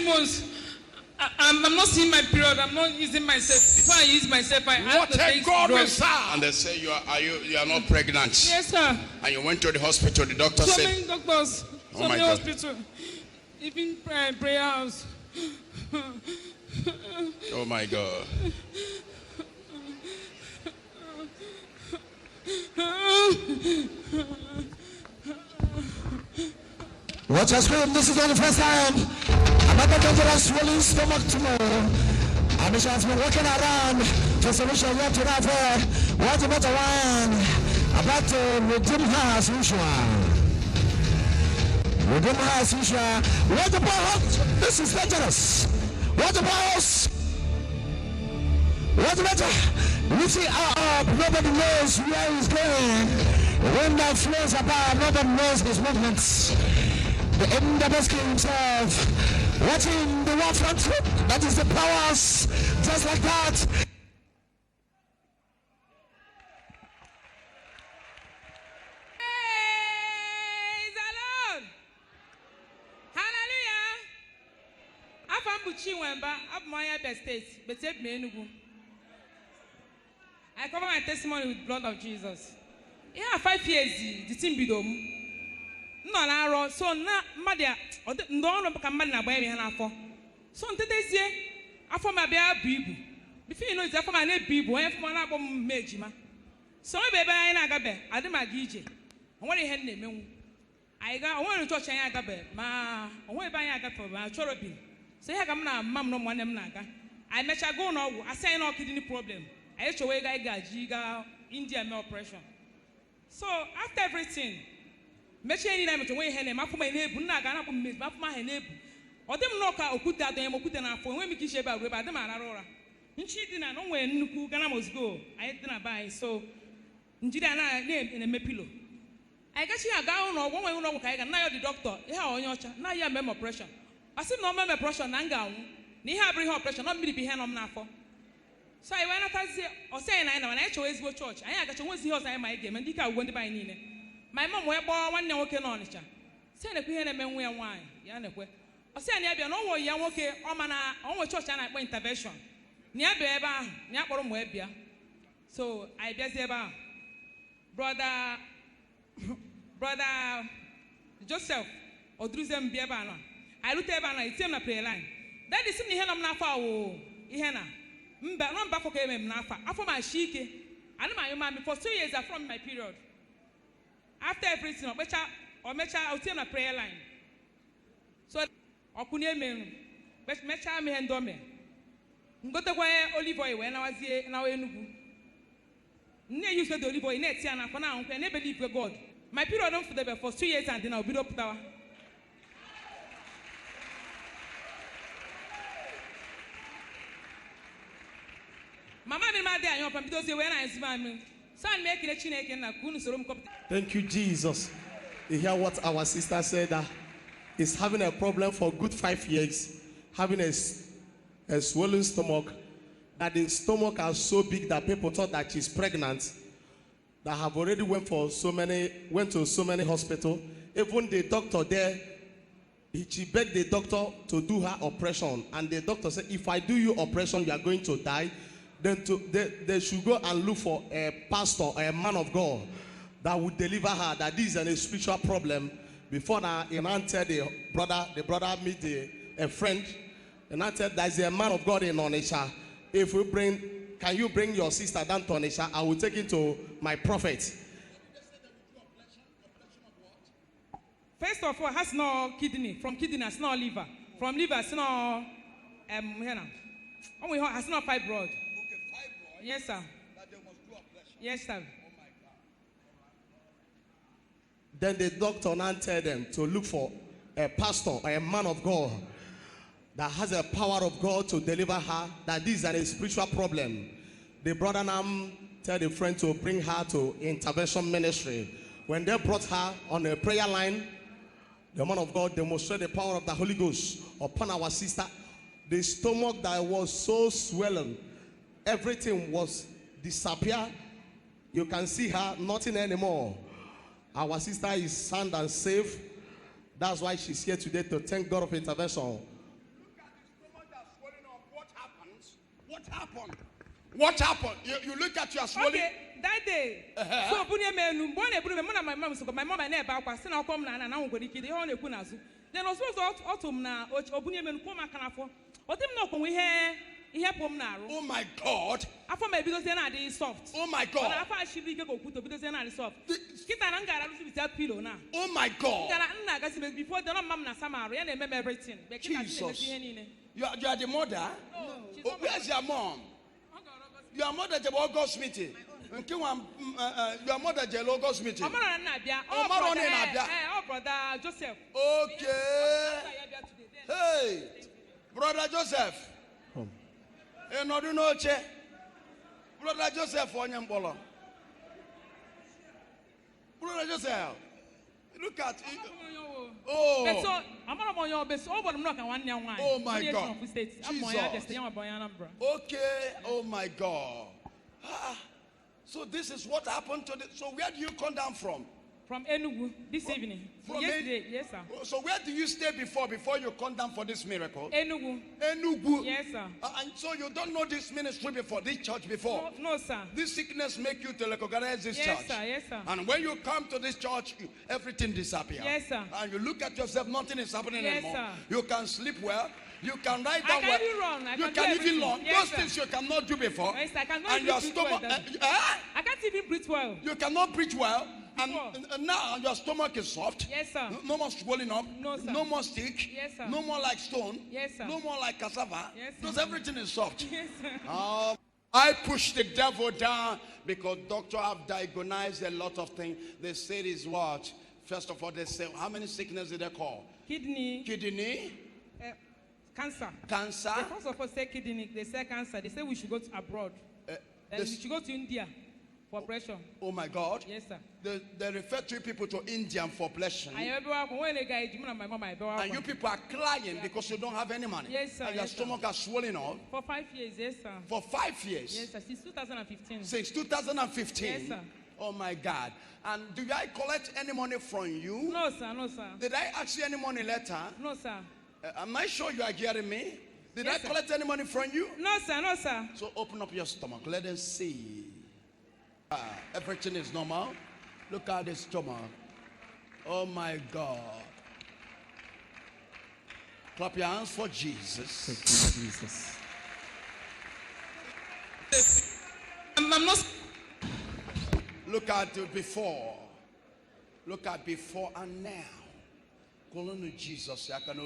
months. I'm not seeing my period. I'm not using myself. Before I use myself, I have to take drugs. And they say you are not pregnant. Yes, sir. And you went to the hospital. The doctor said. So many doctors. So many hospitals. Even prayer house. Oh my God. Watch your screen. This is not the first time. Another dangerous swollen stomach tomorrow. And she has been walking around for solution yet to that. What about the one? About to redeem her as usual. Redeem her as usual. What about? This is dangerous. What about? What about? Lifting her up. Nobody knows where he's going. When that flows about, nobody knows his movements. The Indabesky himself, watching the war front, that is the powers, just like that. Praise the Lord. Hallelujah. I'm Chukwuemeka, I'm my state, but take me Enugu. I cover my testimony with the blood of Jesus. Yeah, 5 years, the team be done. No, na so na madia ndo no ka mmadụ na agba ebe ha n'afọ so ntetezie afọ ma bịa bibu before you know it afọ ma na bibu onye afọ na agba m ejima so ebe anyị na-agabe adị ma ga ije onwere ihe na-emenwu anyị ga onwere chọọchị anyị agabe ma onwe ebe anyị agafe ma chọrọ bi so ihe ka m na mma m na nwanne m na-aga anyị mecha go na ọgwụ asị anyị na kidney problem anyị chọwa ịga ịgaji ga India mee operation so after everything mechi enyi na mechi nwe ihe na mafuma enebu nna ga na akpọ mmezi mafuma ha enebu odim no ka okuta adonye mokuta na afọ enwe m ike ishe ba ruo ba adị m arara ụra nchi dị na no nwe nnukwu Ghana must go anyị dị na ba anyị so njiri na-eme pilo anyị gachi aga ụlọ ọgwụ nwe ụlọ ọgwụ ka anyị ga na ya dị dọkịta ihe onye ọcha na ya meme operation asị na omeme operation na m ga-anwụ na ihe abụrụ ihe operation na mmiri bụ ihe nọ m n'afọ so anyị wee natazie ọsị anyị na anyị na anyị chọwa ezigbo chọọchị anyị agacha nwezi ihe ọzọ anyị ma anyị ga-eme ndị ike agwụgwọ ndị be anyị niile my mom wee kpọọ nwanne nwoke n'Ọnịcha sị na-ekwe ihe na-eme nwa ya nwaanyị ya na-ekwe ọ sị na ya bịa na ọnwụ ya nwoke ọ ma na onwe chọọchị a na-akpọ intervention na ya bịa ebe ahụ na ya kpọrọ m wee bịa so anyị bịazie ebe ahụ brother Joseph oduruzie m bịa ebe ahụ anyị rute ebe ahụ itie m na prayer line daddy sị na ihe nọ m n'afọ awụ ihe na mba nọ mba afọ ka eme m n'afọ afọ ma shi ike anụ m anyụ mami for 2 years from my period. After everything, I was in a prayer line. So, I couldn't even make me hand on me. Go to where olive oil when I was here now in Nugu. Near you said the olive oil in Etiana for now, I never believe God. My period on for 2 years and then I'll build up tower. Mama and my dad, you're from those when I see Thank you, Jesus. You hear what our sister said? That is having a problem for good 5 years, having a swollen stomach. That the stomach is so big that people thought that she's pregnant. That have already went to so many hospitals. Even the doctor there, she begged the doctor to do her operation, and the doctor said, "If I do your operation, you are going to die." Then they should go and look for a pastor or a man of God that would deliver her, that this is a spiritual problem. Before now, he now tell the brother meet a friend, and I said, there's a man of God in Onitsha. If we can you bring your sister down to Onitsha? I will take it to my prophet. First of all, has no kidney. From kidney, has no liver. From liver, has no has no fibroid. Yes, sir. That they must do operation. Yes, sir. Oh my God. Then the doctor now tell them to look for a pastor or a man of God that has a power of God to deliver her, that this is a spiritual problem. The brother now tell the friend to bring her to intervention ministry. When they brought her on a prayer line, the man of God demonstrated the power of the Holy Ghost upon our sister. The stomach that was so swollen, everything was disappear. You can see her, nothing anymore. Our sister is sound and safe. That's why she's here today to thank God of intervention. happened? What happened? You look at your swollen. Okay, that day. So bunye menu, born a brother, my mom, so my mom and I back was now come and now go to the only kunazu. Then also autumn now, bunye menu come canafo. What him no come we hear. Oh my God. After my because they are soft. Oh my God. After she be go put because they are soft. Kita nanga alu bi that pillow na. Oh my God. Kita nanga kasi before the mom na samaro ya na remember everything. Jesus. You are the mother? No. Where's your mom? Your mother is August meeting. Your mother is August meeting. Oh, brother Joseph. Okay. Hey, brother Joseph. Brother Joseph Onyambolo. Brother Joseph. Look at it. Oh. Oh my God. Jesus. Okay. Oh my God. So this is what happened to the. So where do you come down from? From Enugu this evening. From Yesterday, yes sir. So where do you stay before you come down for this miracle? Enugu. Enugu. Yes sir. And so you don't know this ministry before, this church before? No sir. This sickness make you to recognize this yes, church. Sir, yes sir. And when you come to this church, everything disappears. Yes sir. And you look at yourself, nothing is happening yes, anymore. Sir. You can sleep well. You can write down well. You can even run. Yes, those things you cannot do before. Yes, I cannot and your breathe stomach. well, I can't even breathe well. You cannot breathe well. And now your stomach is soft. Yes, sir. No more swelling up. No, sir. No more stick. Yes, sir. No more like stone. Yes, sir. No more like cassava. Yes, sir. Because everything is soft. Yes, sir. I push the devil down because doctors have diagnosed a lot of things. They say is what? First of all, they say, how many sicknesses did they call? Kidney. Kidney. Cancer. Cancer. They first of all say kidney. They say cancer. They say we should go to abroad. Then we should go to India. For operation. Oh my God. Yes, sir. They refer to people to India for operation. And you people are crying because you don't have any money. Yes, sir. And your yes, stomach are swollen up. For 5 years, yes, sir. For 5 years? Yes, sir. Since 2015. Since 2015? Yes, sir. Oh my God. And do I collect any money from you? No, sir. No, sir. Did I ask you any money later? No, sir. Am I sure you are hearing me? Did yes, I collect any money from you? No, sir. No, sir. So open up your stomach. Let them see. Everything is normal. Look at the stomach. Oh my God. Clap your hands for Jesus. Thank you, Jesus. I'm not. Look at the before. Look at before and now. Calling Jesus. I can